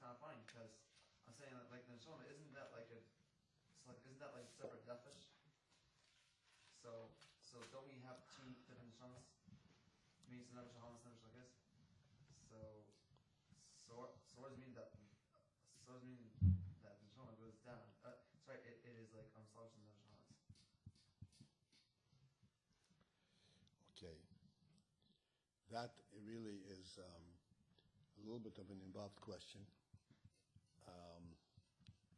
kind of funny because I'm saying that like the neshama isn't that like isn't that like separate nefesh? So don't we have two different neshamas? Means nefesh hamas, nefesh like this. So what does it mean that? So does it mean that the neshama goes down? Sorry, it is like salvation nefesh hamas. Okay, that really is a little bit of an involved question.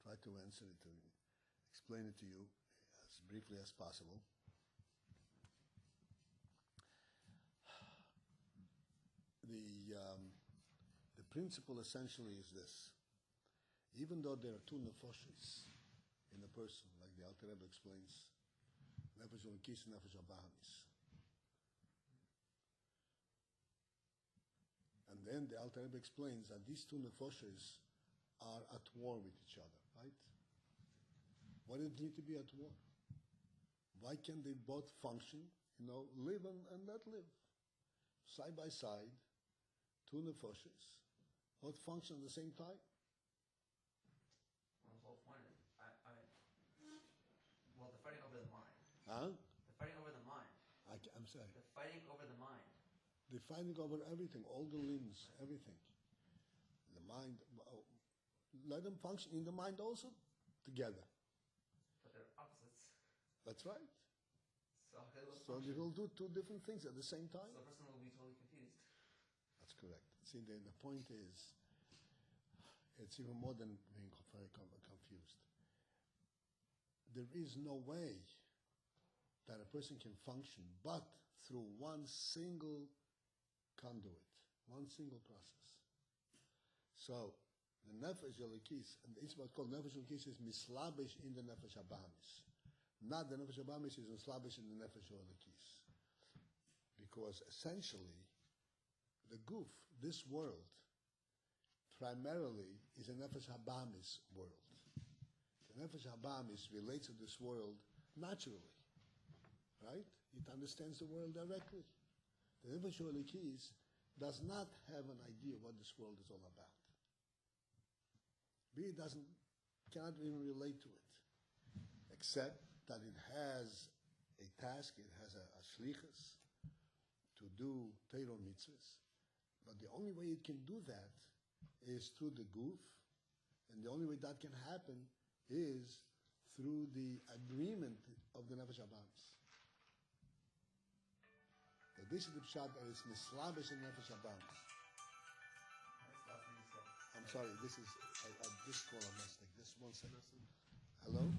Try to answer it, to explain it to you as briefly as possible. The principle essentially is this. Even though there are two nefoshes in a person, like the Alter Rebbe explains, nefesh elokis and nefesh abahamis. And then the Alter Rebbe explains that these two nefoshes are at war with each other, right? Why do they need to be at war? Why can't they both function, live and not live? Side by side, two nefoshes, both function at the same time? Well, they're fighting over the mind. Huh? They're fighting over the mind. I'm sorry. They're fighting over the mind. They're fighting over everything, all the limbs, everything. The mind, let them function in the mind also together. But they're opposites. That's right. So they will do two different things at the same time. So the person will be totally confused. That's correct. See, the point is, it's even more than being very confused. There is no way that a person can function but through one single conduit, one single process. So the nefesh elokis, and it's what's called nefesh elokis, is mislabish in the nefesh abamis. Not the nefesh abamis is mislabish in the nefesh elokis. Because essentially, the guf, this world, primarily is a nefesh abamis world. The nefesh abamis relates to this world naturally, right? It understands the world directly. The nefesh elokis does not have an idea what this world is all about. It cannot even relate to it, except that it has a task, it has a shlichus to do Torah mitzvahs. But the only way it can do that is through the guf, and the only way that can happen is through the agreement of the nefesh abamis. So this is the pshat that is mislabish in nefesh abamis. I'm sorry, this is this call I must take. This 1 second. Hello?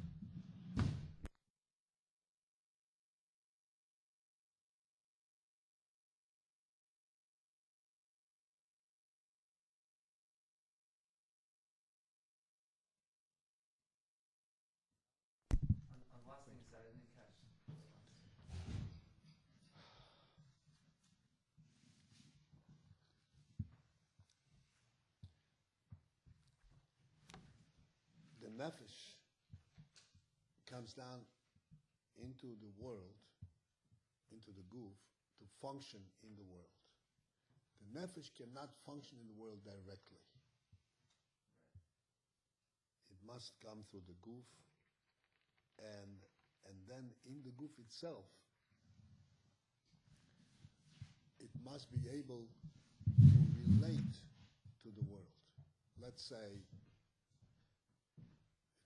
On the last thing you said, I didn't catch. The nefesh comes down into the world, into the guf, to function in the world. The nefesh cannot function in the world directly. It must come through the guf, and then in the guf itself, it must be able to relate to the world. Let's say,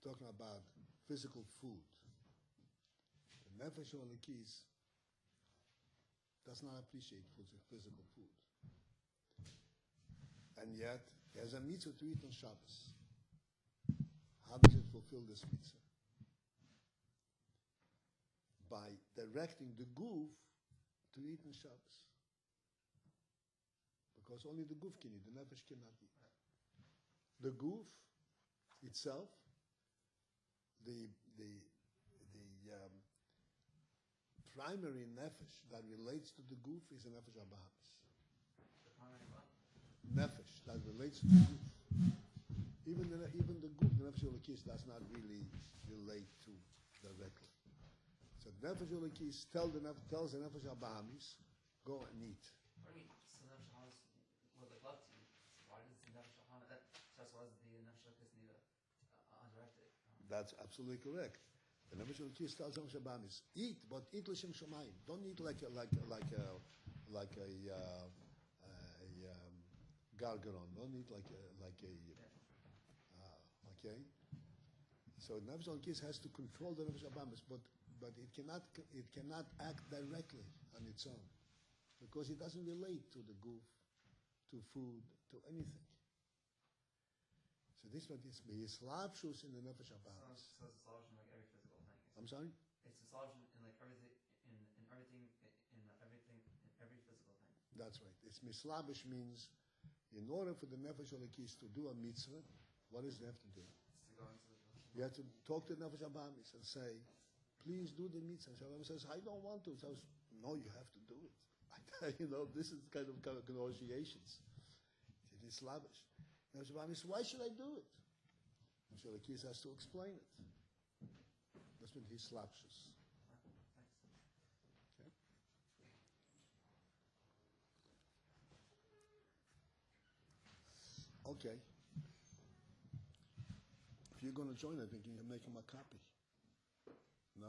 you're talking about physical food. The nefesh elokis does not appreciate physical food. And yet, there's a mitzvah to eat on Shabbos. How does it fulfill this mitzvah? By directing the guf to eat on Shabbos. Because only the guf can eat, the nefesh cannot eat. The guf itself, the primary nefesh that relates to the guf is a nefesh abahamis. Nefesh that relates to the guf. Even the guf, the nefesh elokis, does not really relate to directly. So the nefesh elokis tells the nefesh abahamis, go and eat. What do you mean? So nefesh hamas would like love to eat. Why does the nefesh hamas? That's why That's absolutely correct. The Nefesh Elokis tells Nefesh Abamis, eat, but eat l'shem shamayim. Don't eat like a gargaron. Don't eat like a okay. So Nefesh Elokis has to control the Nefesh Abamis, but it cannot act directly on its own, because it doesn't relate to the goof, to food, to anything. So this is what is Yislapshus in the Nefesh Abamis. So it's a solution like every physical thing. I'm sorry? It's a solution in like everything, in every physical thing. That's right. It's mislabish means, in order for the Nefesh Elokis to do a mitzvah, what does it have to do? It's to go into the... You have to talk to the Nefesh Abamis and say, please do the mitzvah. Shalom says, I don't want to. So no, you have to do it. This is kind of negotiations. It is slavish. Nefesh Abamis, why should I do it? Nefesh Elokis has to explain it. That's when he slaps us. Okay. Okay. If you're going to join, I think you can make him a copy. No?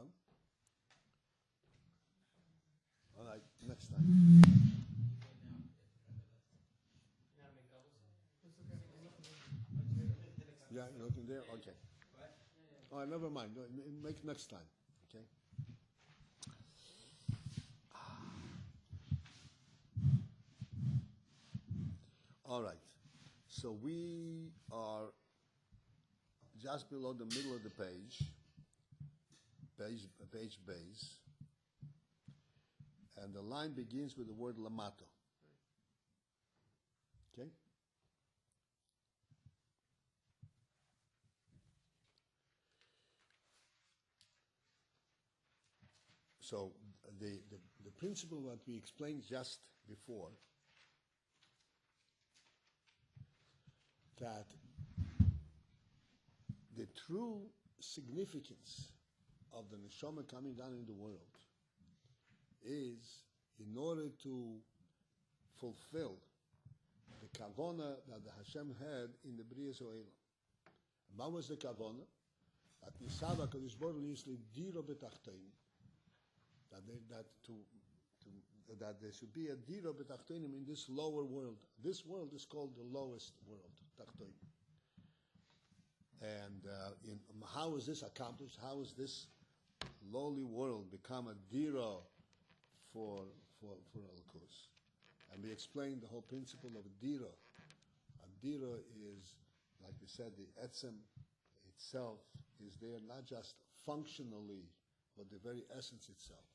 All right, next time. Yeah, you're looking there? Okay. All right, never mind. Make next time. Okay? All right. So we are just below the middle of the page base, and the line begins with the word lamato. Okay? So the principle that we explained just before, that the true significance of the neshama coming down in the world is in order to fulfill the kavona that the Hashem had in the Briyas Olam. What was the kavona? That Nisava Kadosh Baruch Hu is l'diro betachtonim. That there should be a diro betachtonim in this lower world. This world is called the lowest world, tachtonim. And how is this accomplished? How is this lowly world become a dira for Elokos? And we explained the whole principle of a dira. A dira is, like we said, the etzem itself is there not just functionally, but the very essence itself.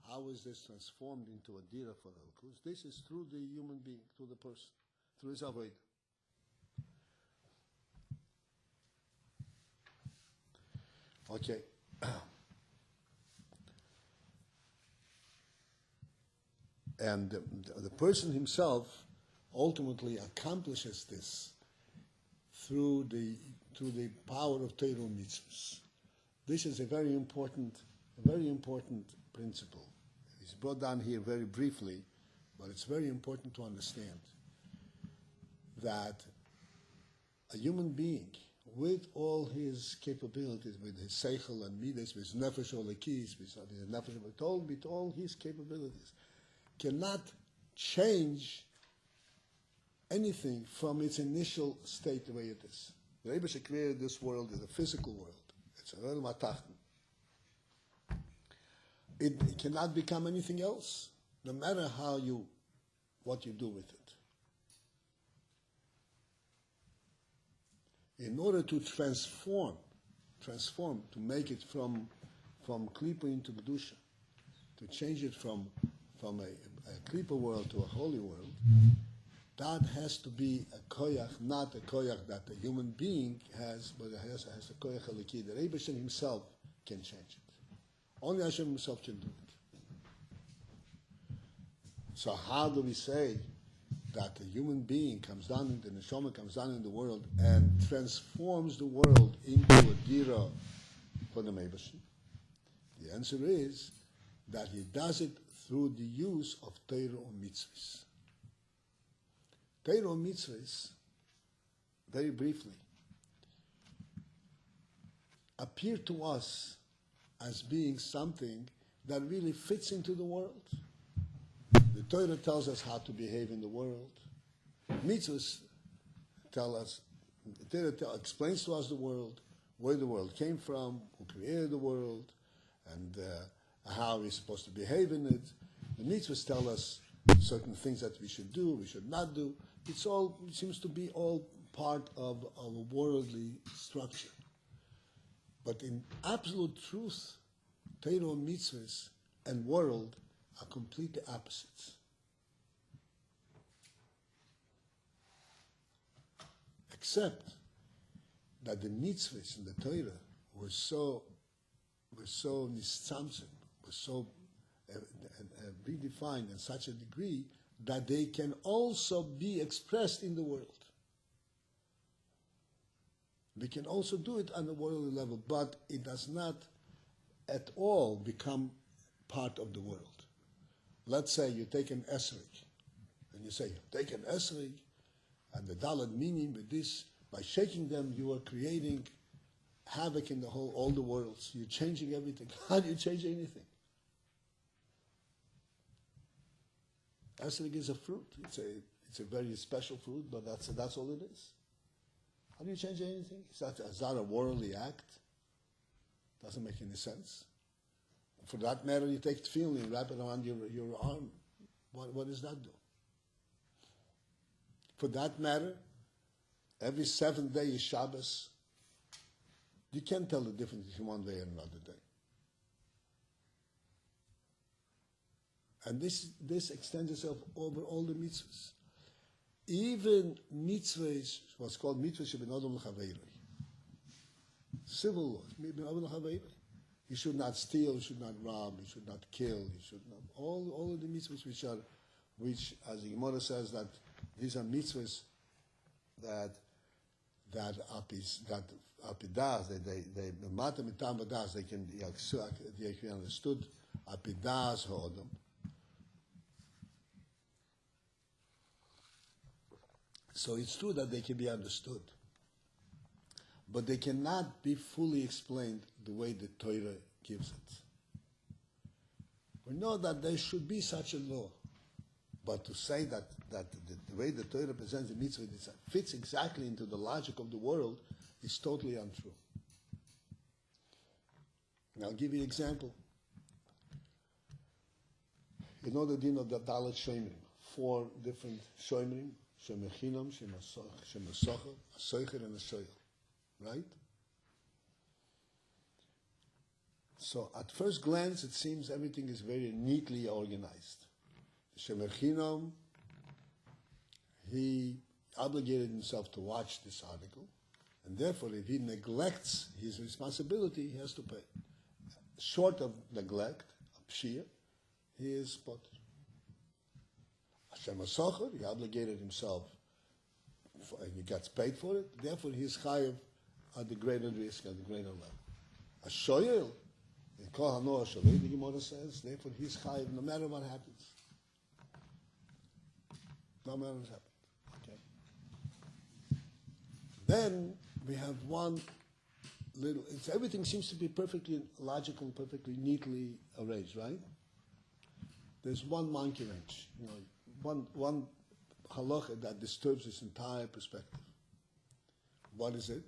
How is this transformed into a dira for Elokos? This is through the human being, through the person, through his avodah. Okay. And the person himself ultimately accomplishes this through the power of Torah mitzvahs. This is a very important principle. It's brought down here very briefly, but it's very important to understand that a human being, with all his capabilities, with his seichel and midas, with nefesh olekis, with all his capabilities, cannot change anything from its initial state the way it is. The REBBE created this world as a physical world. It's a realm atachton. It cannot become anything else, no matter what you do with it. In order to transform, to make it from klipa into kedusha, to change it from a klipa world to a holy world, that has to be a koyach, not a koyach that a human being has, but it has a koyach eliki. The REBBE himself can change it. Only Hashem himself can do it. So how do we say that a human being comes down, the neshama comes down in the world and transforms the world into a dira for the Meibashi? The answer is that he does it through the use of Torah or mitzvahs. Torah or mitzvahs, very briefly, appear to us as being something that really fits into the world. The Torah tells us how to behave in the world. Mitzvahs tell us, the Torah explains to us the world, where the world came from, who created the world, and how we're supposed to behave in it. The mitzvahs tell us certain things that we should do, we should not do. It seems to be all part of a worldly structure. But in absolute truth, Torah, mitzvahs, and world are completely opposites. Except that the mitzvahs in the Torah were so nitzamtzim, were so redefined in such a degree that they can also be expressed in the world. We can also do it on the worldly level, but it does not at all become part of the world. Let's say you take an esrog, and you say, take an esrog, and the daled meaning with this, by shaking them, you are creating havoc in all the worlds. You're changing everything. How do you change anything? Esrog is a fruit. It's a very special fruit, but that's all it is. How do you change anything? Is that a worldly act? Doesn't make any sense. For that matter, you take tefillin and wrap it around your arm. What does that do? For that matter, every seventh day is Shabbos. You can't tell the difference between one day and another day. And this extends itself over all the mitzvahs. Even mitzvahs, what's called mitzvahs, should be not l'chaveiroi. Civil laws, you should not steal, you should not rob, you should not kill, you should not. All of the mitzvahs which, as the Gemara says, that these are mitzvahs that apidas, they mata mitam badas, they can be understood. Apidas ha'odam. So it's true that they can be understood, but they cannot be fully explained the way the Torah gives it. We know that there should be such a law, but to say that the way the Torah presents the mitzvah fits exactly into the logic of the world is totally untrue. And I'll give you an example. You know the din of the Dalet Shomrim, 4 different Shomrim, Shomer Chinam, Shomer Socher, a Socher and a Shoyel, right? So at first glance, it seems everything is very neatly organized. The Shomer Chinam, he obligated himself to watch this article, and therefore if he neglects his responsibility, he has to pay. Short of neglect, of pshia, he is spotted. Hashem HaSocher, he obligated himself, and he gets paid for it, therefore he is chayav at the greater risk, at the greater level. A shoyel, in Kol HaNoah Sholei, the Gemara says, therefore he is chayav no matter what happens. No matter what happens. Okay. Then we have one little, everything seems to be perfectly logical, perfectly neatly arranged, right? There's one monkey wrench, one halacha that disturbs this entire perspective. What is it?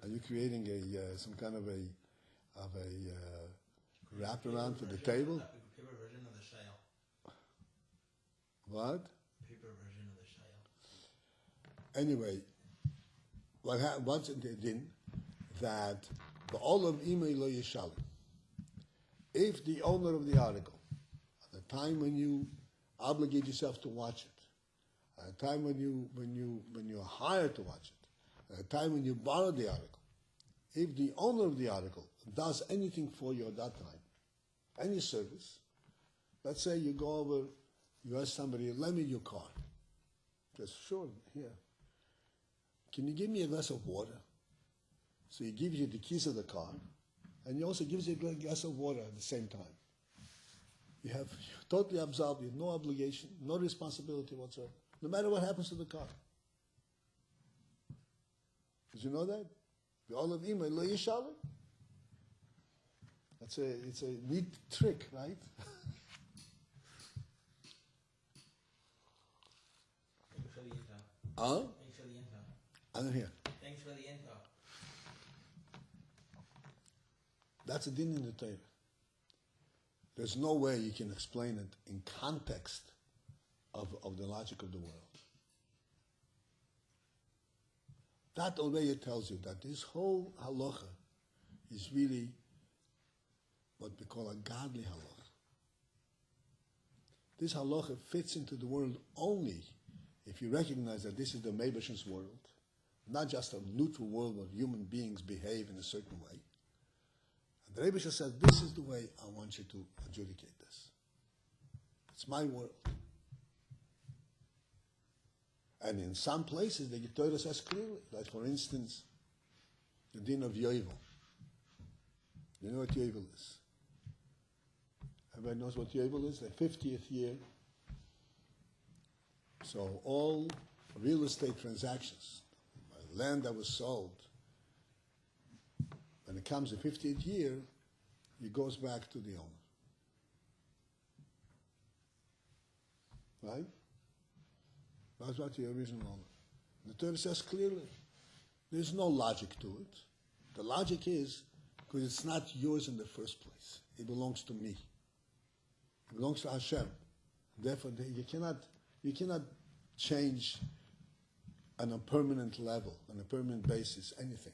Are you creating some kind of a wraparound for the table? Paper version of the shayal. What? Paper version of the shayal. Anyway, what's in the din that the olav imei lo yishalim. If the owner of the article, at the time when you obligate yourself to watch it, at the time when you're hired to watch it, at the time when you borrow the article, if the owner of the article does anything for you at that time, any service, let's say you go over, you ask somebody, lend me your car. Just, sure, here. Can you give me a glass of water? So he gives you the keys of the car, and he also gives you a glass of water at the same time. You're totally absolved, you have no obligation, no responsibility whatsoever, no matter what happens to the car. Did you know that? V'olav ima lo yishalim. It's a neat trick, right? Thanks for the info. Huh? Thanks for the info. I don't hear. Thanks for the info. That's a din in the Torah. There's no way you can explain it in context of the logic of the world. That already tells you that this whole halacha is really what we call a godly halacha. This halacha fits into the world only if you recognize that this is the Meibash's world, not just a neutral world where human beings behave in a certain way. And the Rebbe says, this is the way I want you to adjudicate this. It's my world. And in some places, the Torah says clearly, like for instance, the din of Yovel. You know what Yovel is? Everybody knows what Yovel is? The 50th year. So all real estate transactions, land that was sold, when it comes the 50th year, it goes back to the owner. Right? That's what the original owner. The Torah says clearly, there's no logic to it. The logic is, because it's not yours in the first place. It belongs to me. It belongs to Hashem. Therefore, you cannot change on a permanent level, on a permanent basis, anything.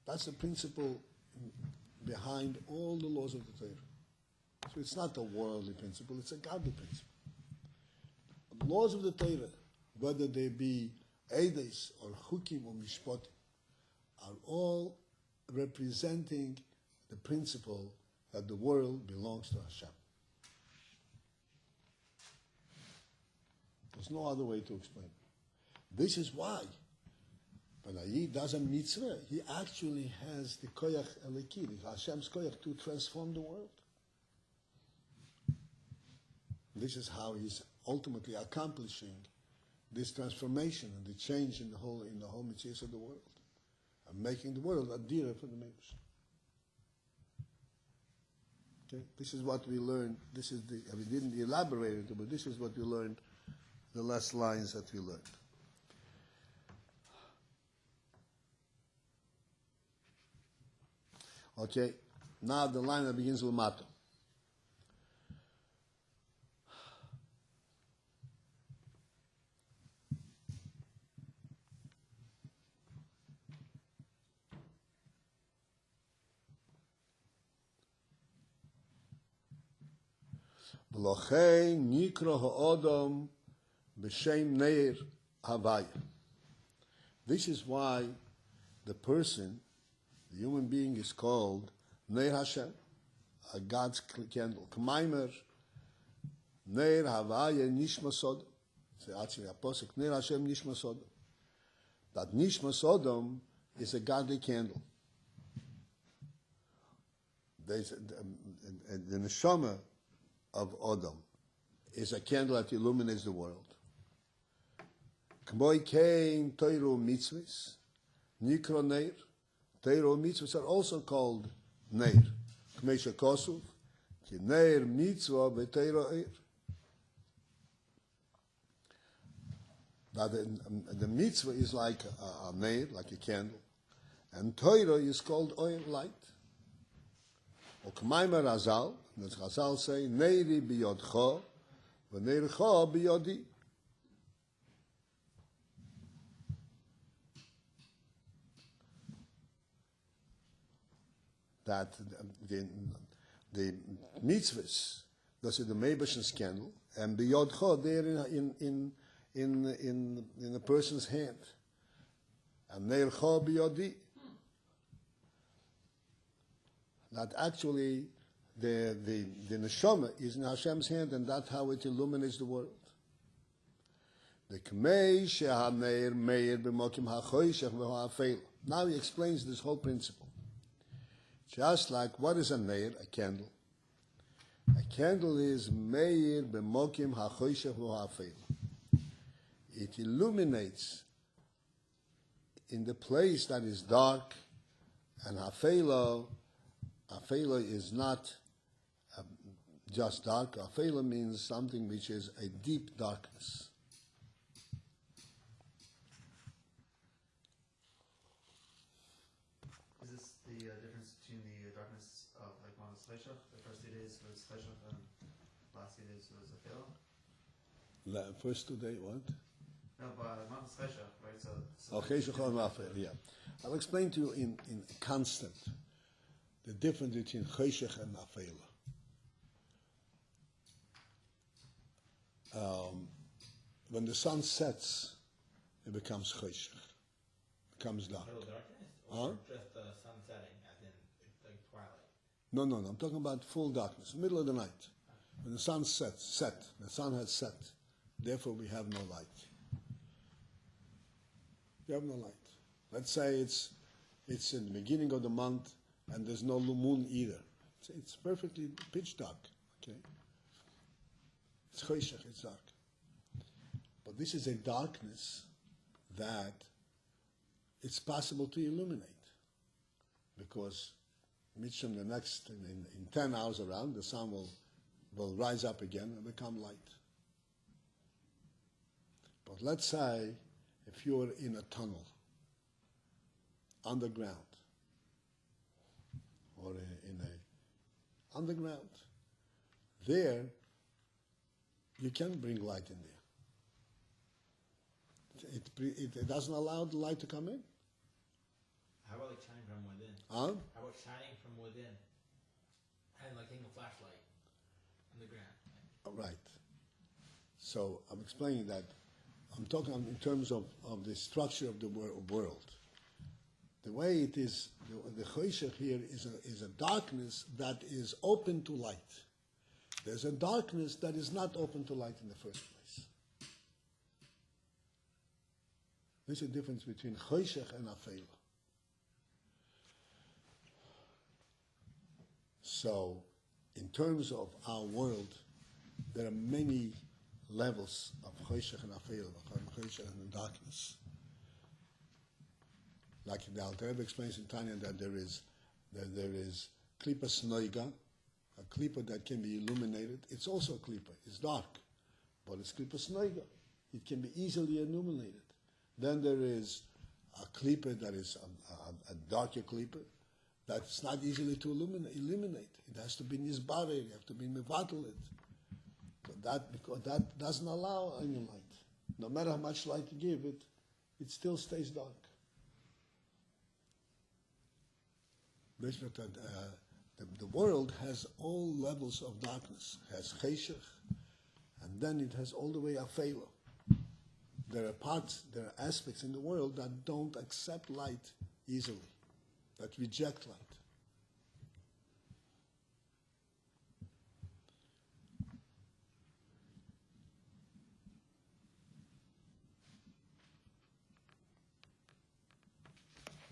That's the principle behind all the laws of the Torah. So it's not a worldly principle, it's a godly principle. The laws of the Torah, whether they be Eides or Chukim or Mishpatim, are all representing the principle that the world belongs to Hashem. There's no other way to explain it. This is why when a Yid does a mitzvah, he actually has the koyach eliki, Hashem's koyach, to transform the world. This is how he's ultimately accomplishing this transformation and the change in the whole mitzvahs of the world, and making the world a dearer for the neighbors. Okay, this is what we learned. We didn't elaborate it, but this is what we learned. The last lines that we learned. Okay, now the line that begins with Mato. V'lochei nikro ha'odom b'shem neir havaya. This is why the person, the human being, is called Neir Hashem, a God's candle. K'maimer, Neir Havaya Nishma Sodom. It's actually a posuk, Neir Hashem Nishma Sodom. That Nishma Sodom is a godly candle. The neshama of Odom is a candle that illuminates the world. K'moi kein Toiru mitzvahs, Nikro Neir. Torah mitzvahs are also called Neir. K'mei shekosuv, ki Neir mitzvah v'Torah eir. Now the mitzvah is like a Neir, like a candle, and Torah is called oil, light. Or K'maimer Razal, and as Razal say, Neiri biyodcha, v'neircha biyodi. That the mitzvahs, those are the Meibash's candle, and biyodcha, they're in a person's hand, and neircha biyodi. That actually the neshama is in Hashem's hand, and that's how it illuminates the world. The k'mei shehaneir meir b'mokim hachoyshech v'ha'afel. Now he explains this whole principle. Just like, what is a neir? A candle. A candle is meir b'mokim hachoyshech v'ha'afel. it illuminates in the place that is dark, and Afela is not just dark. Afela means something which is a deep darkness. Is this the difference between the darkness of like one is Cheshach, the first 2 days was Cheshach, and last 2 days was Afela? The first 2 days, what? No, but one is Cheshach, right? So Cheshach and Afela, yeah. I'll explain to you in constant the difference between Cheshach and Afela. When the sun sets, it becomes Cheshach, becomes dark. Total darkness? Huh? Or just the sun setting, as in it's like twilight? No, I'm talking about full darkness, middle of the night. When the sun sets, the sun has set, therefore we have no light. We have no light. Let's say it's in the beginning of the month and there's no moon either. It's perfectly pitch dark, okay? It's Cheshach, it's dark. But this is a darkness that it's possible to illuminate. Because Mitchum, the next, in 10 hours around, the sun will rise up again and become light. But let's say if you're in a tunnel, underground, or in a underground, there you can bring light in there. It doesn't allow the light to come in. How about like shining from within? Huh? How about shining from within? And like taking a flashlight on the ground. Right. So I'm explaining that. I'm talking in terms of the structure of the world. The way it is, the Cheshach here is a darkness that is open to light. There's a darkness that is not open to light in the first place. There's a difference between Cheshach and Afela. So, in terms of our world, there are many levels of Cheshach and Afela, Cheshach and darkness. Like the Alter Rebbe explains in Tanya that there is klipa snoiga, a klipa that can be illuminated. It's also a klipa. It's dark, but it's klipa snoiga. It can be easily illuminated. Then there is a klipa that is a darker klipa that's not easily to eliminate. It has to be nizbarer. You have to be mevatel it. Because that doesn't allow any light. No matter how much light you give it, it still stays dark. The world has all levels of darkness. It has Cheshach, and then it has all the way Afela. There are aspects in the world that don't accept light easily, that reject light.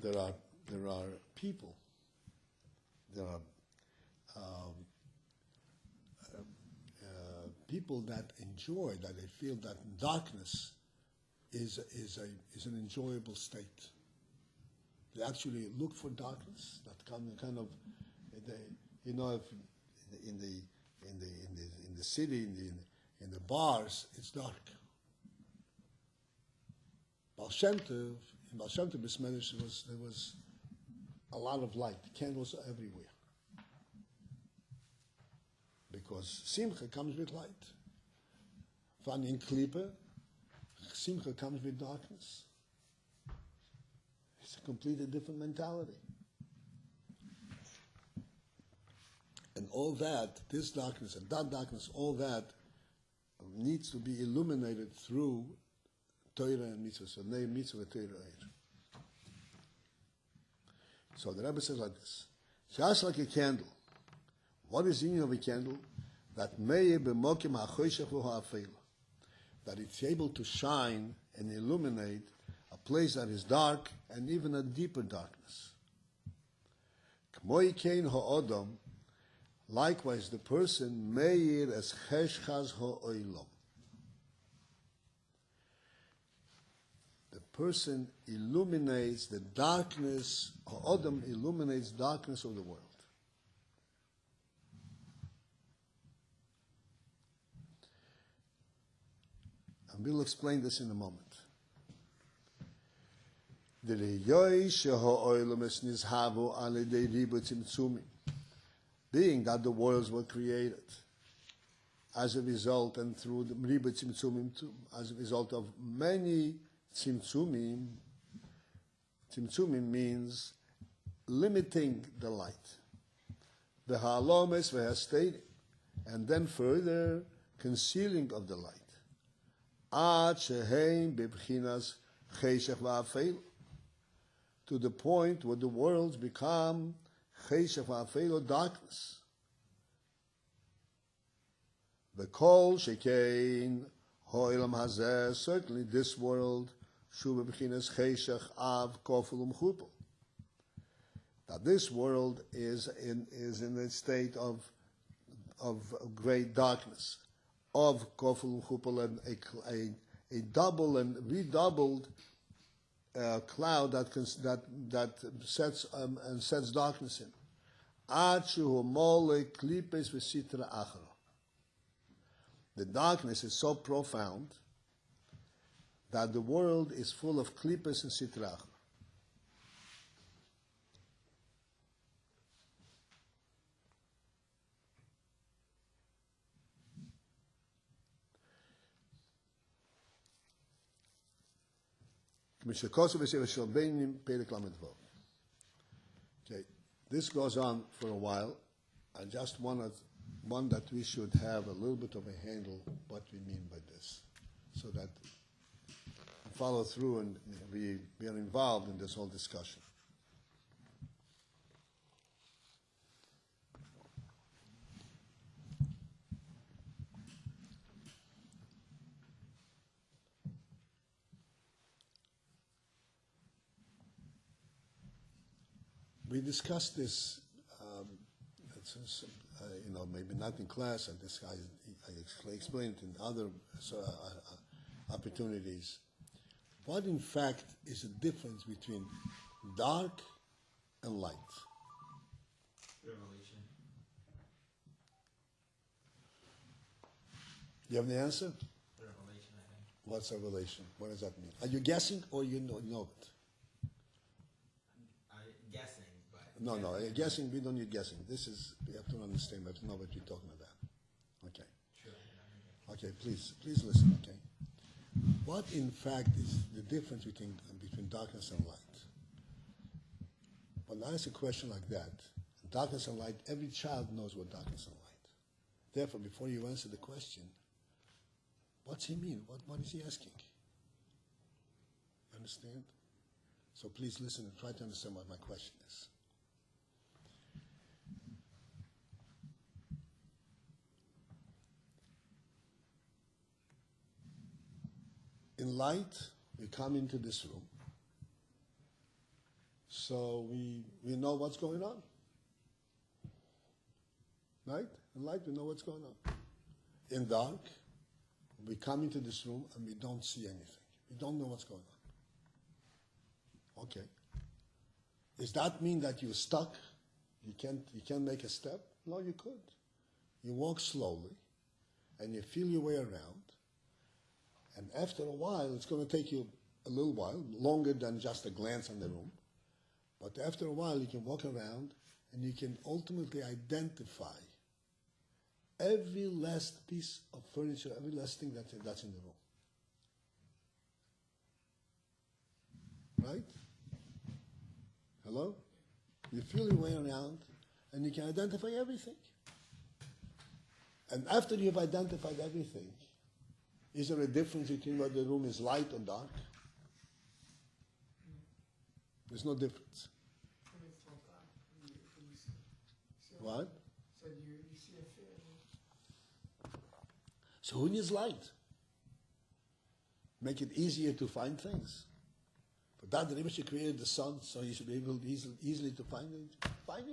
There are people. There are people that enjoy, that they feel that darkness is an enjoyable state. They actually look for darkness. That kind of, you know, if in the city, in the bars, it's dark. In Baal Shem Tov, there was a lot of light, candles everywhere. Because Simcha comes with light. Van in Klippe, Simcha comes with darkness. It's a completely different mentality. And all that, this darkness and that darkness, all that needs to be illuminated through Torah and Mitzvah. So, Mitzvah, Torah. So the Rebbe says like this: just like a candle. What is the meaning of a candle? That that it's able to shine and illuminate a place that is dark and even a deeper darkness. Likewise, the person meir as cheshchaz ha'olam. person illuminates the darkness, or Adam illuminates darkness of the world. And we'll explain this in a moment. Being that the worlds were created as a result and through the REBBE tzimtzumim, as a result of many tzimtzumim. Tzimtzumim means limiting the light. The halomes v'hasteirim, and then further concealing of the light. Ad sheheim bebchinas cheshech va'afel, to the point where the worlds become cheshech va'afel, or darkness. The kol shekein ho'elam hazeh, certainly this world, shu bebchinas cheshech av kofel umchupel, that this world is in a state of great darkness, of kofel umchupel, and a double and redoubled cloud that sets darkness in. Ad shehu mole klipes v'sitra achara. The darkness is so profound that the world is full of klipes and sitra achara. Okay, this goes on for a while. I just wanted one that we should have a little bit of a handle what we mean by this, so that we follow through and we are involved in this whole discussion. We discussed this, maybe not in class. I explained it in other opportunities. What, in fact, is the difference between dark and light? Revelation. You have the answer? Revelation, I think. What's revelation? What does that mean? Are you guessing or you know it? Guessing, but... No, guessing, we don't need guessing. This is, we have to understand, we have to know what you're talking about. Okay. Sure. Okay, please listen, okay? What, in fact, is the difference between darkness and light? When I ask a question like that, darkness and light, every child knows what darkness and light. Therefore, before you answer the question, what's he mean? What is he asking? Understand? So please listen and try to understand what my question is. In light, we come into this room, so we know what's going on. Right? In light, we know what's going on. In dark, we come into this room and we don't see anything. We don't know what's going on. Okay. Does that mean that you're stuck? You can't make a step? No, you could. You walk slowly, and you feel your way around, and after a while, it's going to take you a little while, longer than just a glance on the room, but after a while, you can walk around, and you can ultimately identify every last piece of furniture, every last thing that's in the room. Right? Hello? You feel your way around, and you can identify everything. And after you've identified everything, is there a difference between whether the room is light or dark? There's no difference. What? So you see a film. So who needs light? Make it easier to find things. For that, the Rebbe created the sun, so you should be able easily to find your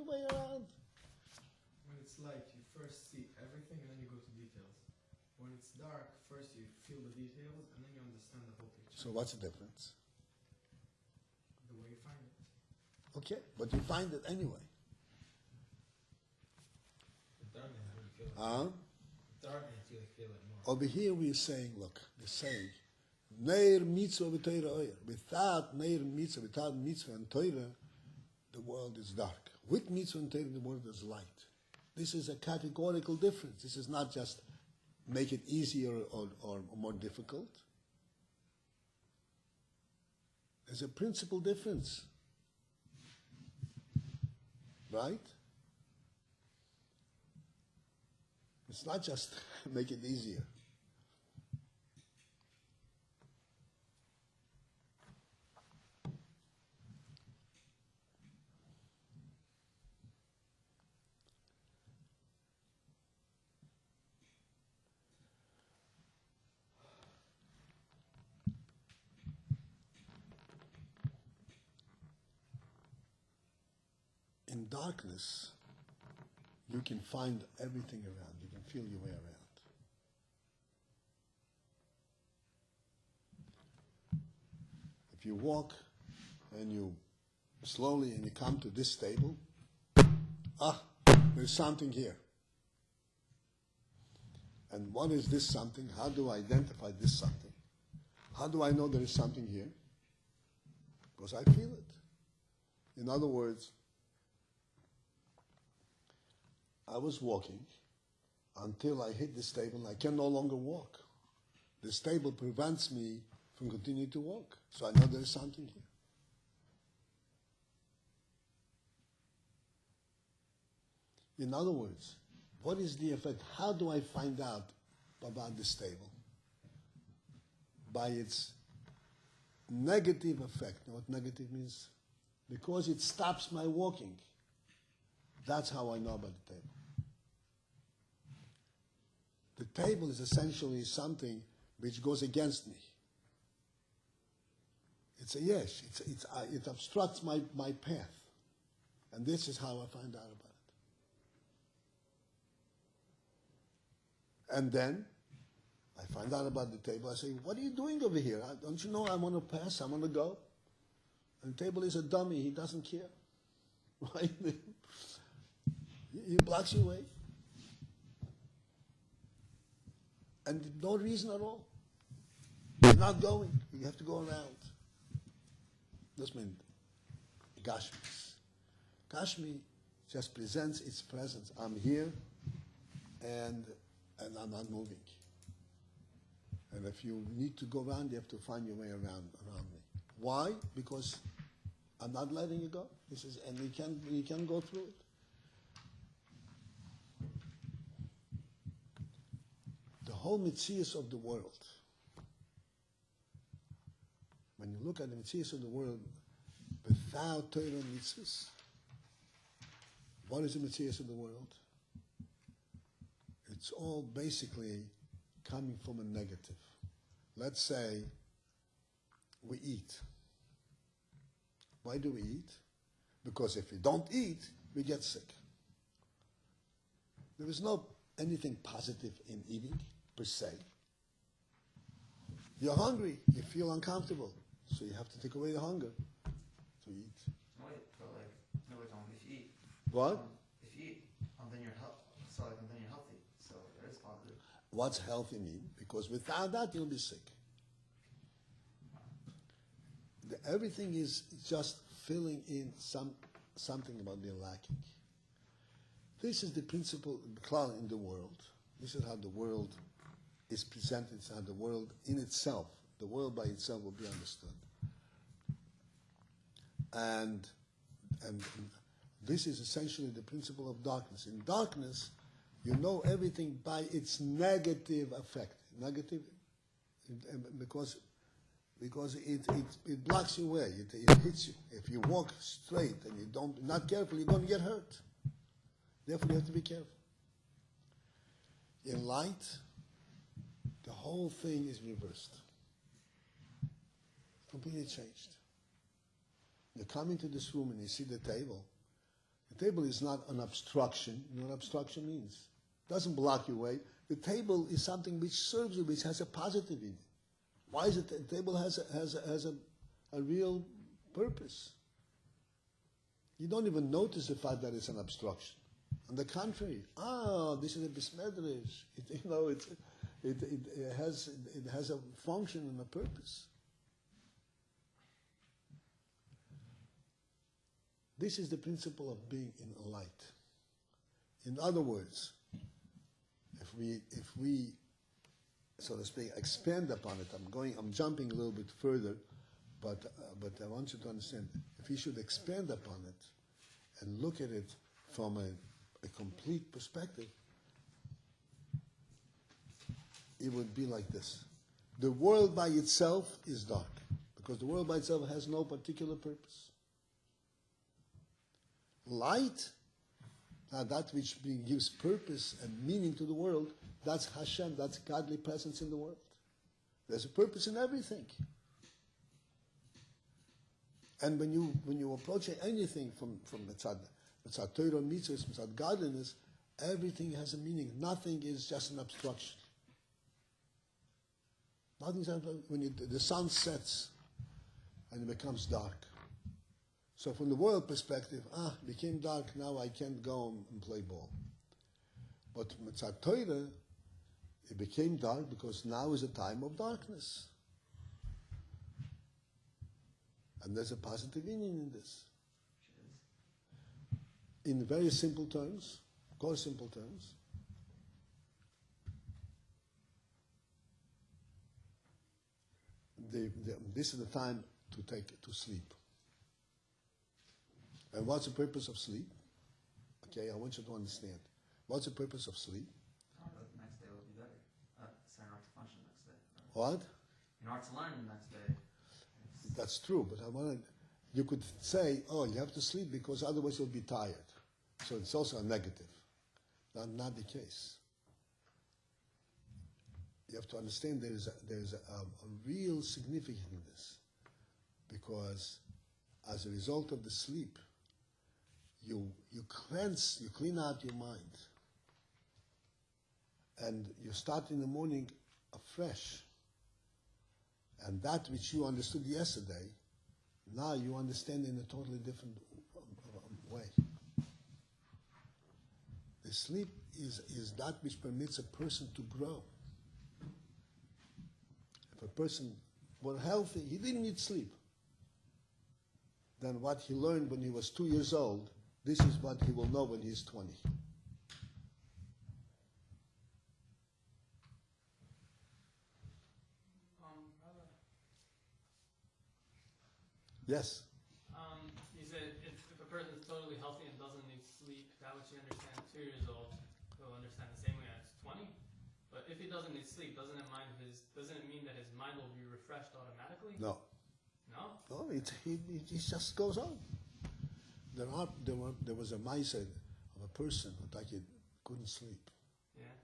way around. When it's light, you first see everything and then you go to details. When it's dark, first you feel the details and then you understand the whole picture. So what's the difference? Okay, but you find it anyway. The darkness, how do you feel it? Huh? Darkness, you feel it more. Over here we're saying, look, they're saying, Neir mitzvah v'Torah oyer. Without Neir mitzvah, without mitzvah and Torah, the world is dark. With mitzvah and Torah, the world is light. This is a categorical difference. This is not just make it easier or more difficult. There's a principal difference. Right? It's not just make it easier. In darkness, you can find everything around. You can feel your way around. If you walk and you slowly and you come to this table, there's something here. And what is this something? How do I identify this something? How do I know there is something here? Because I feel it. In other words, I was walking until I hit this table and I can no longer walk. This table prevents me from continuing to walk. So I know there is something here. In other words, what is the effect? How do I find out about this table? By its negative effect. Now, what negative means? Because it stops my walking. That's how I know about the table. The table is essentially something which goes against me. It's a yes. It obstructs my path. And this is how I find out about it. And then I find out about the table. I say, what are you doing over here? Don't you know I want to pass? I want to go? And the table is a dummy. He doesn't care. Right? He blocks your way. And no reason at all. He's not going. You have to go around. This means Gashmi. Gashmi just presents its presence. I'm here, and I'm not moving. And if you need to go around, you have to find your way around me. Why? Because I'm not letting you go. And you can go through it. The whole metzius of the world. When you look at the metzius of the world without Torah and mitzvahs, what is the metzius of the world? It's all basically coming from a negative. Let's say we eat. Why do we eat? Because if we don't eat, we get sick. There is no anything positive in eating per se. You're hungry, you feel uncomfortable, so you have to take away the hunger to eat. Wait, but like, no, wait, if you eat. What? If you eat, then you're then you're healthy. So there is positive. What's healthy mean? Because without that, you'll be sick. Everything is just filling in something about being lacking. This is the principle in the world. This is how the world is presented. It's how the world in itself, the world by itself will be understood. And this is essentially the principle of darkness. In darkness, you know everything by its negative effect. Negative, because it blocks your way. It hits you. If you walk straight and you're not careful, you're going to get hurt. Therefore, you have to be careful. In light, the whole thing is reversed. Completely changed. You come into this room and you see the table. The table is not an obstruction. You know what obstruction means? It doesn't block your way. The table is something which serves you, which has a positive in it. Why is it the table has a real purpose? You don't even notice the fact that it's an obstruction. On the contrary, this is a bismedrish. It has a function and a purpose. This is the principle of being in light. In other words, if we, so to speak, expand upon it, I'm jumping a little bit further, but I want you to understand, if we should expand upon it and look at it from a complete perspective, it would be like this. The world by itself is dark, because the world by itself has no particular purpose. Light, that which gives purpose and meaning to the world, that's Hashem, that's godly presence in the world. There's a purpose in everything. And when you approach anything from mitzad Torah, mitzvahs, mitzad godliness, everything has a meaning. Nothing is just an obstruction. When the sun sets and it becomes dark. So from the world perspective, it became dark, now I can't go and play ball. But mitzad Torah, it became dark because now is a time of darkness. And there's a positive meaning in this. In very simple terms, of course simple terms, this is the time to sleep. And what's the purpose of sleep? Okay, I want you to understand. What's the purpose of sleep? The next day will be better. So in order to function the next day. What? In order to learn the next day. That's true, but you could say, you have to sleep because otherwise you'll be tired. So it's also a negative. Not the case. You have to understand there's a real significance in this, because as a result of the sleep, you clean out your mind, and you start in the morning afresh. And that which you understood yesterday, now you understand in a totally different way. The sleep is that which permits a person to grow. If a person were healthy, he didn't need sleep. Then what he learned when he was 2 years old, this is what he will know when he is 20. Yes? You said if a person is totally healthy and doesn't need sleep, that which you understand at 2 years old, he'll understand the same way as 20. But if he doesn't need sleep, doesn't it mean that his mind will be refreshed automatically? No. No? No, it just goes on. There was a mindset of a person who couldn't sleep. Yeah.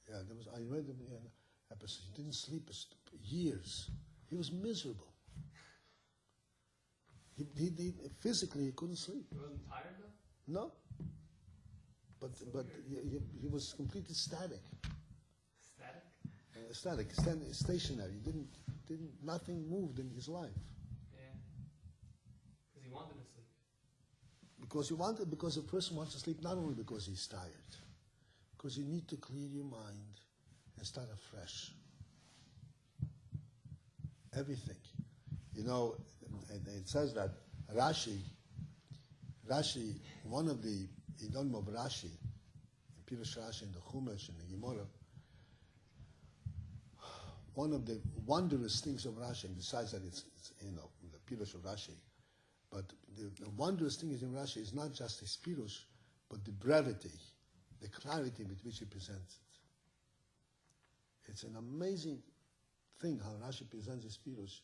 Yeah, I read an episode. He didn't sleep for years. He was miserable. Physically, he couldn't sleep. He wasn't tired though? No. But he was completely static. Static? Stationary. Nothing moved in his life. Yeah. Because he wanted to sleep. Because a person wants to sleep not only because he's tired, because you need to clear your mind and start afresh. Everything. And it says that Rashi, one of the Idonim of Rashi, in Pirush Rashi, in the Chumash, in the Gemara, one of the wondrous things of Rashi, and besides that it's the Pirush of Rashi, but the wondrous thing is in Rashi is not just his Pirush, but the brevity, the clarity with which he presents it. It's an amazing thing how Rashi presents his Pirush.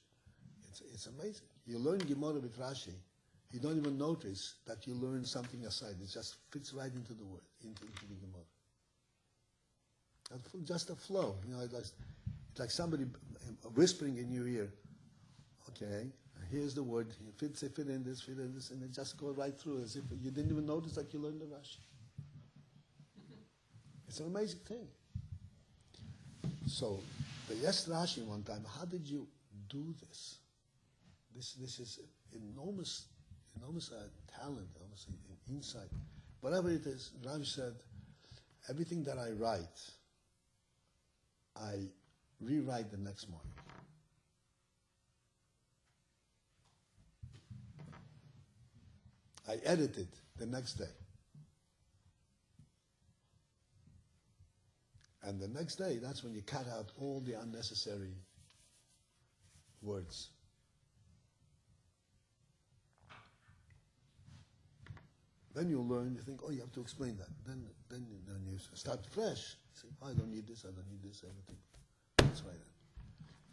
It's amazing. You learn Gemara with Rashi, you don't even notice that you learn something aside. It just fits right into the word, into the Gemara. Just a flow. It's like somebody whispering in your ear. Okay, here's the word. Fit in this, and it just goes right through as if you didn't even notice that you learned the Rashi. It's an amazing thing. So, they asked Rashi one time, how did you do this? This is almost a talent, almost an insight. Whatever it is, Rabbi said, everything that I write, I rewrite the next morning. I edit it the next day. And the next day, that's when you cut out all the unnecessary words. Then you learn, you think, oh, you have to explain that. Then you start fresh. You say, oh, I don't need this, everything. That's right.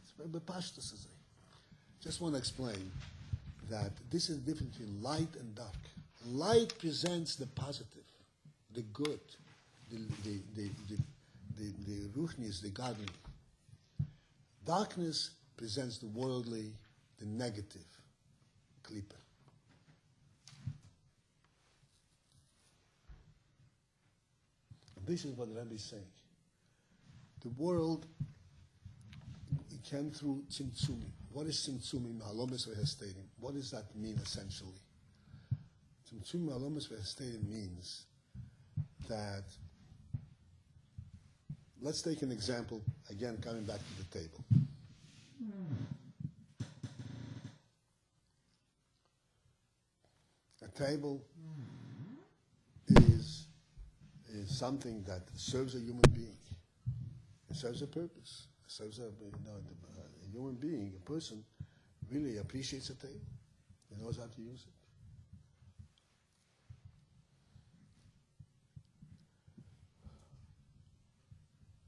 It's very pashtus. Just want to explain that this is the difference between light and dark. Light presents the positive, the good, the ruchnis, the godly. Darkness presents the worldly, the negative, klipa. This is what Rabbi is saying. The world came through tzimtzumim. What is tzimtzumim? Halomis v'hesterim. What does that mean essentially? Tzimtzumim halomis v'hesterim means that, let's take an example, again coming back to the table. A table is something that serves a human being. It serves a purpose. It serves a human being, a person really appreciates a table. He knows how to use it.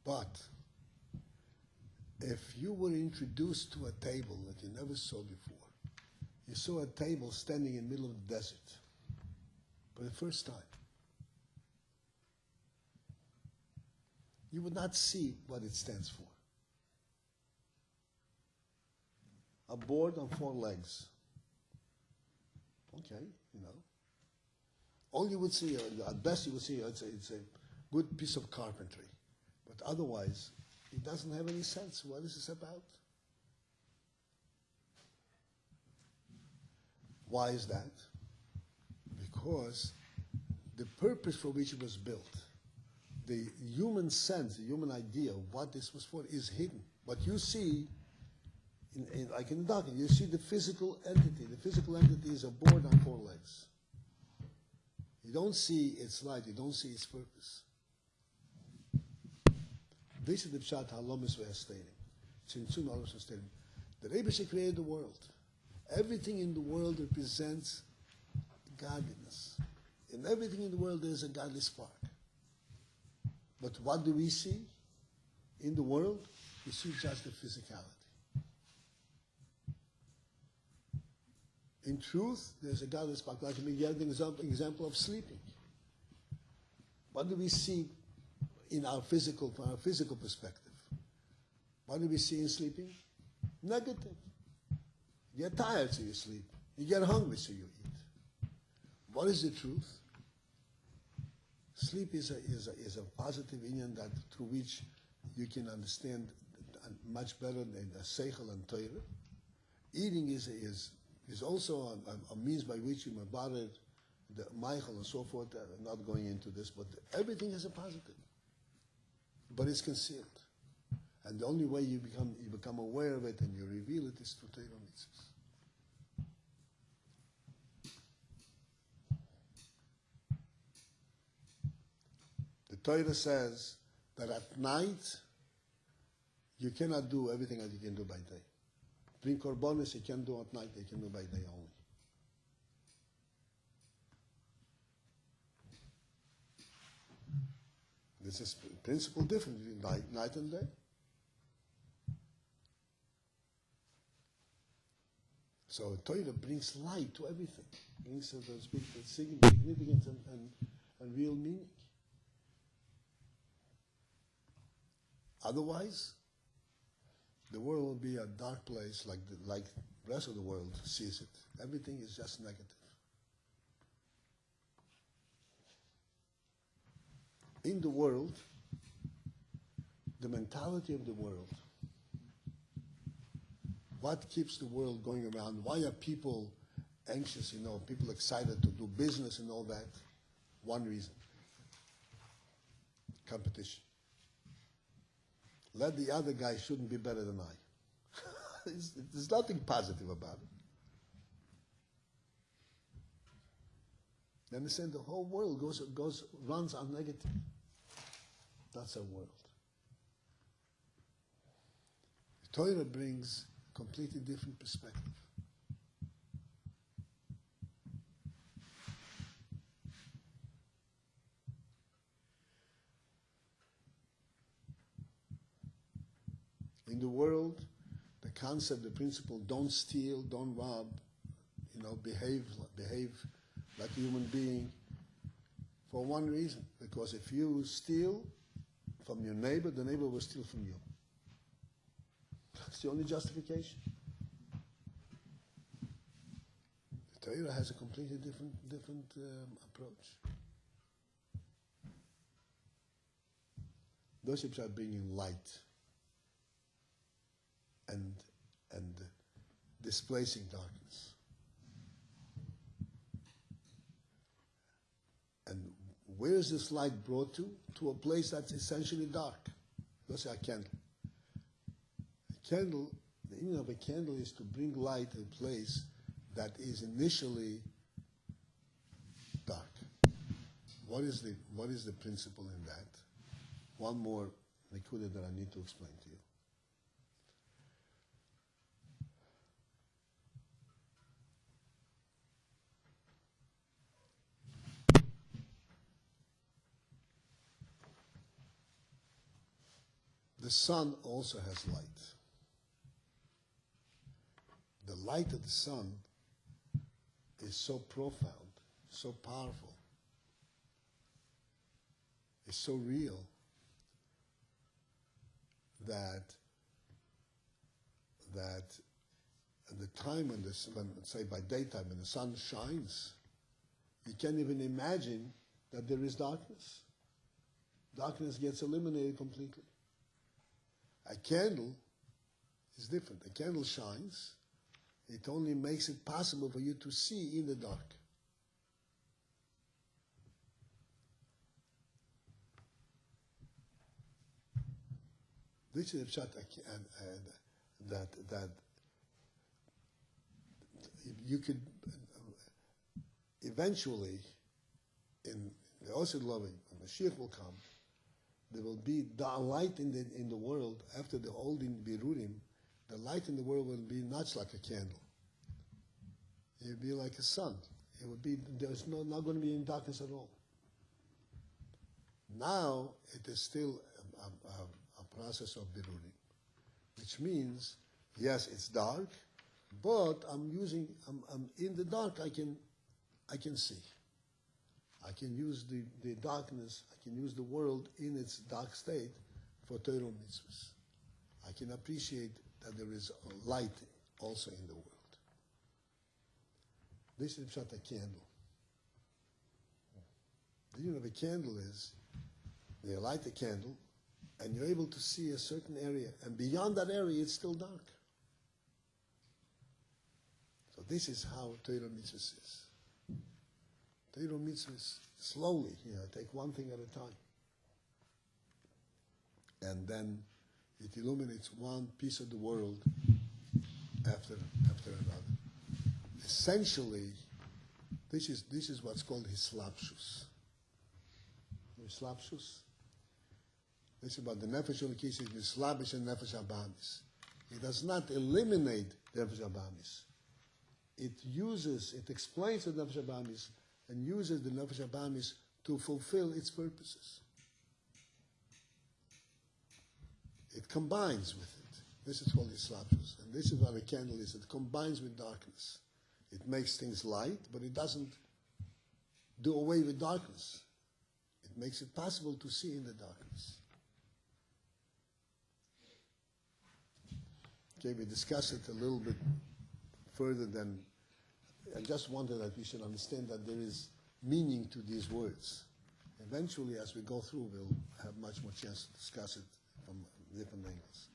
But if you were introduced to a table that you never saw before, you saw a table standing in the middle of the desert for the first time, you would not see what it stands for. A board on 4 legs. Okay, All you would see, at best you would see, it's a good piece of carpentry. But otherwise, it doesn't have any sense. What is this about? Why is that? Because the purpose for which it was built, the human sense, the human idea of what this was for is hidden. What you see, like in the document, you see the physical entity. The physical entity is a board on 4 legs. You don't see its light, you don't see its purpose. This is the pshat halomis v'hesterim. Tzimtzum halomis v'hesterim. The REBBE created the world. Everything in the world represents godliness. In everything in the world there is a godly spark. But what do we see in the world? We see just the physicality. In truth, there's a godly spark. Like we get an example of sleeping. What do we see from our physical perspective? What do we see in sleeping? Negative. You get tired, so you sleep. You get hungry, so you eat. What is the truth? Sleep is a positive union that through which you can understand much better than a seichel and Torah. Eating is also a means by which you mabare the Michael and so forth. I'm not going into this, but everything is a positive. But it's concealed. And the only way you become aware of it and you reveal it is through Torah mitzvahs. The Torah says that at night you cannot do everything that you can do by day. Bring korbanos you can do at night, you can do by day only. This is a principle different between night and day. So Torah brings light to everything, brings significance and real meaning. Otherwise, the world will be a dark place like the rest of the world sees it. Everything is just negative. In the world, the mentality of the world, what keeps the world going around? Why are people anxious, people excited to do business and all that? One reason. Competition. Let the other guy shouldn't be better than I. There's nothing positive about it. You understand? The whole world runs on negative. That's our world. The Torah brings completely different perspective. In the world, the concept, the principle, don't steal, don't rob, behave like a human being, for one reason. Because if you steal from your neighbor, the neighbor will steal from you. That's the only justification. The Torah has a completely different approach. Those ships are bringing light and displacing darkness. And where is this light brought to? To a place that's essentially dark. Let's say a candle. A candle, the meaning of a candle is to bring light to a place that is initially dark. What is the principle in that? One more nikuda that I need to explain to you. The sun also has light. The light of the sun is so profound, so powerful, it's so real that at the time when say by daytime when the sun shines, you can't even imagine that there is darkness. Darkness gets eliminated completely. A candle is different. A candle shines. It only makes it possible for you to see in the dark. This is a shot that you could eventually, in the Osid loving, when Mashiach will come, there will be light in the world after the old in Birurim. The light in the world will be not like a candle. It will be like a sun. It would be there's not going to be any darkness at all. Now it is still a process of Birurim, which means yes, it's dark, but I'm in the dark. I can see. I can use the darkness, I can use the world in its dark state for Torah mitzvahs. I can appreciate that there is a light also in the world. This is Pshat a candle. The meaning of a candle is, you light a candle, and you're able to see a certain area, and beyond that area it's still dark. So this is how Torah mitzvahs is. Torah mitzvahs slowly, take one thing at a time. And then it illuminates one piece of the world after another. Essentially, this is what's called hislapshus. Hislapshus. This is about the nefesh elikis is mislabish and nefesh abamis. It does not eliminate the nefesh abamis. It explains the nefesh abamis and uses the nefesh abamis to fulfill its purposes. It combines with it. This is called hislapshus. And this is what a candle is. It combines with darkness. It makes things light, but it doesn't do away with darkness. It makes it possible to see in the darkness. Okay, we discussed it a little bit further than, I just wanted that we should understand that there is meaning to these words. Eventually, as we go through, we'll have much more chance to discuss it from different angles.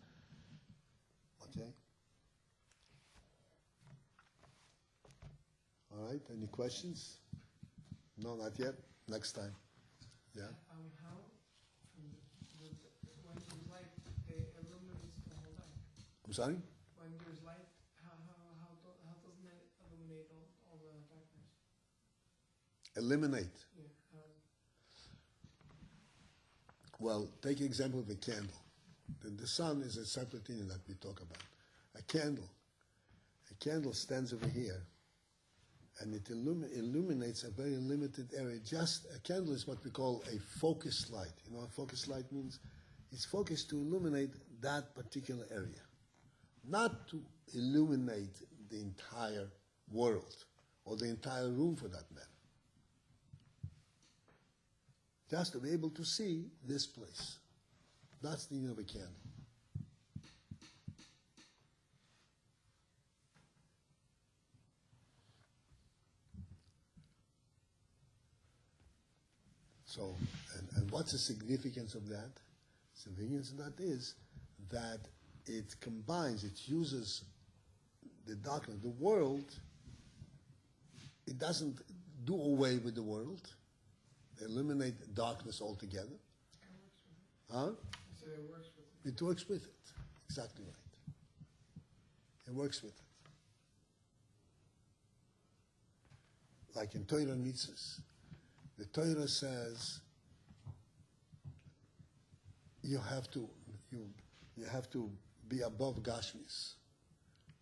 Okay? All right, any questions? No, not yet. Next time. Yeah. How when there's light, they illuminates the whole time. I'm sorry? When there's light, how doesn't it illuminate all the darkness? Eliminate. Yeah. Well, take an example of a candle. The sun is a separate thing that we talk about. A candle stands over here, and it illuminates a very limited area. Just a candle is what we call a focused light. You know what focused light means? It's focused to illuminate that particular area, not to illuminate the entire world or the entire room for that matter. Just to be able to see this place. That's the meaning of a candle. So, and what's the significance of that? The significance of that is that it combines, it uses the darkness. The world, it doesn't do away with the world, eliminate darkness altogether. Huh? So it works with it. It works with it. Exactly right. It works with it. Like in Torah and Mitzvahs. The Torah says you have to be above Gashmis.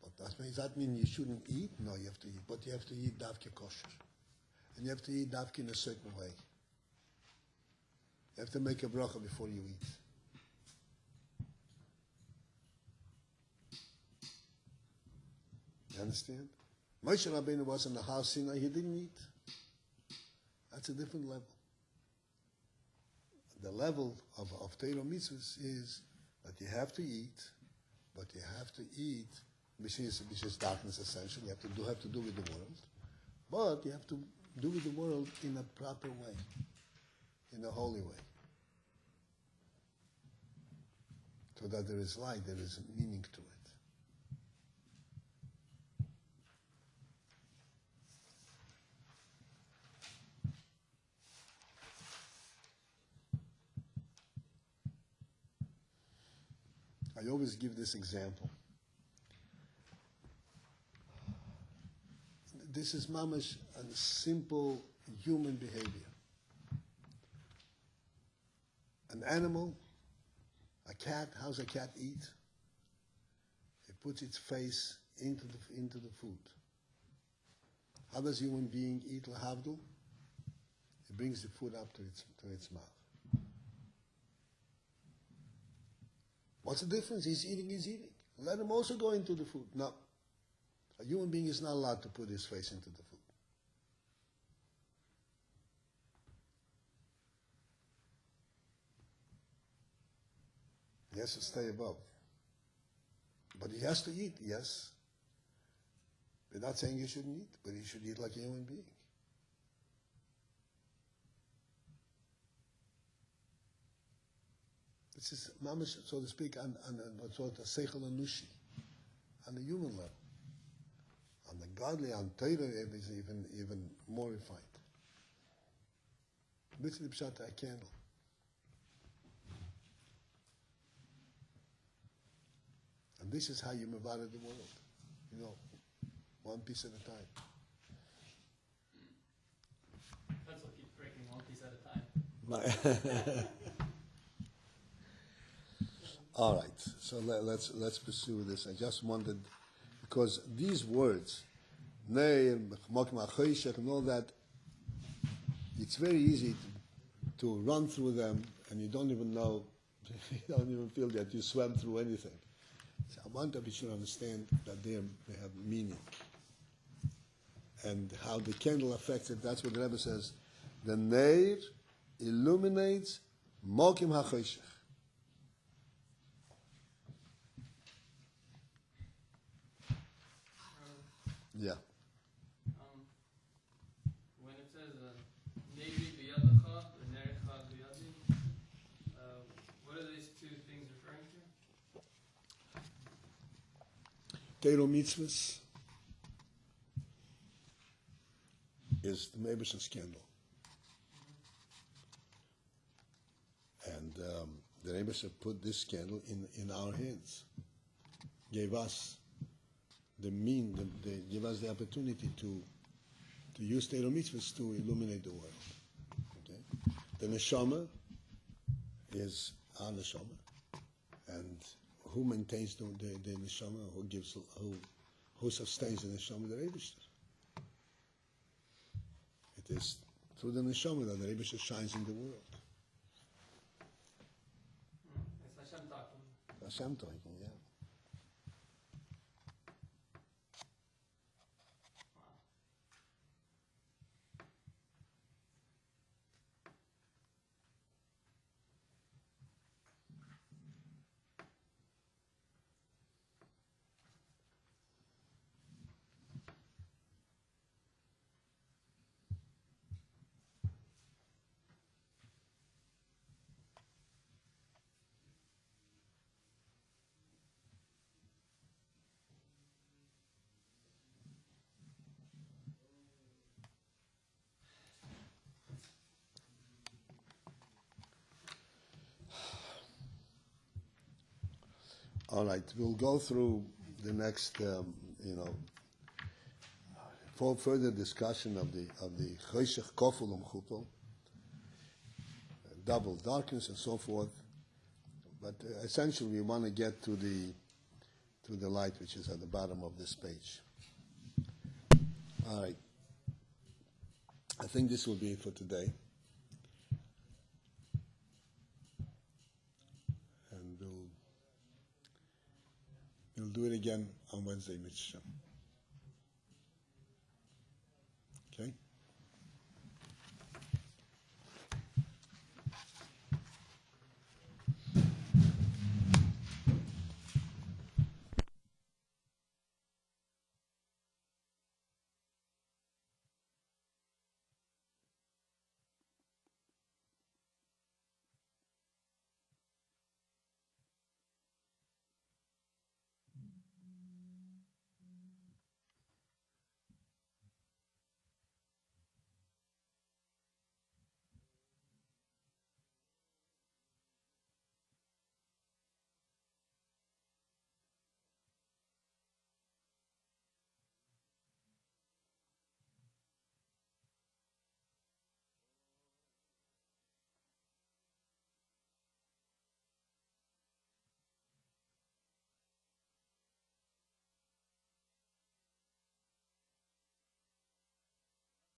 But does that mean you shouldn't eat? No, you have to eat. But you have to eat davke kosher. And you have to eat davke in a certain way. You have to make a bracha before you eat. You understand? Moshe Rabbeinu was in the house Sinai, he didn't eat. That's a different level. The level of Torah mitzvahs is that you have to eat, but you have to eat, which is darkness essentially. You have to do with the world, but you have to do with the world in a proper way, in a holy way, so that there is light, there is meaning to it. I always give this example. This is mamash a simple human behavior. An animal, a cat, how's a cat eat? It puts its face into the food. How does a human being eat lahavdil? It brings the food up to its mouth. What's the difference? He's eating. Let him also go into the food. No. A human being is not allowed to put his face into the food. He has to stay above. But he has to eat, yes. We're not saying he shouldn't eat, but he should eat like a human being. This is mamash, so to speak, on what's called a seichel anushi, on the human level. On the godly, on Torah, it is even more refined. This is the pshat a candle. And this is how you move out of the world. You know, one piece at a time. That's what keeps breaking, one piece at a time. All right, so let's pursue this. I just wanted, because these words, Neir, and all that, it's very easy to run through them, and you don't even know, you don't even feel that you swam through anything. So I want that we should understand that they have meaning, and how the candle affects it. That's what the Rebbe says. The Neir illuminates Mokim HaChoshech. Yeah. When it says Nevi biyadacha or Nerecha biyadi, what are these two things referring to? Torah mitzvahs is the Mebish's candle. And the Rebbe put this candle in our hands, gave us the gave us the opportunity to use Torah mitzvahs to illuminate the world. Okay? The neshama is our neshama, and who maintains the neshama? Who sustains the neshama? The Rebbe. It is through the neshama that the Rebbe shines in the world. It's Hashem talking. Hashem talking, yeah. All right, we'll go through the next, for further discussion of the Choshech Kofel Chupel, double darkness and so forth. But essentially, we want to get to the light, which is at the bottom of this page. All right, I think this will be it for today. We'll do it again on Wednesday, Mitzvah.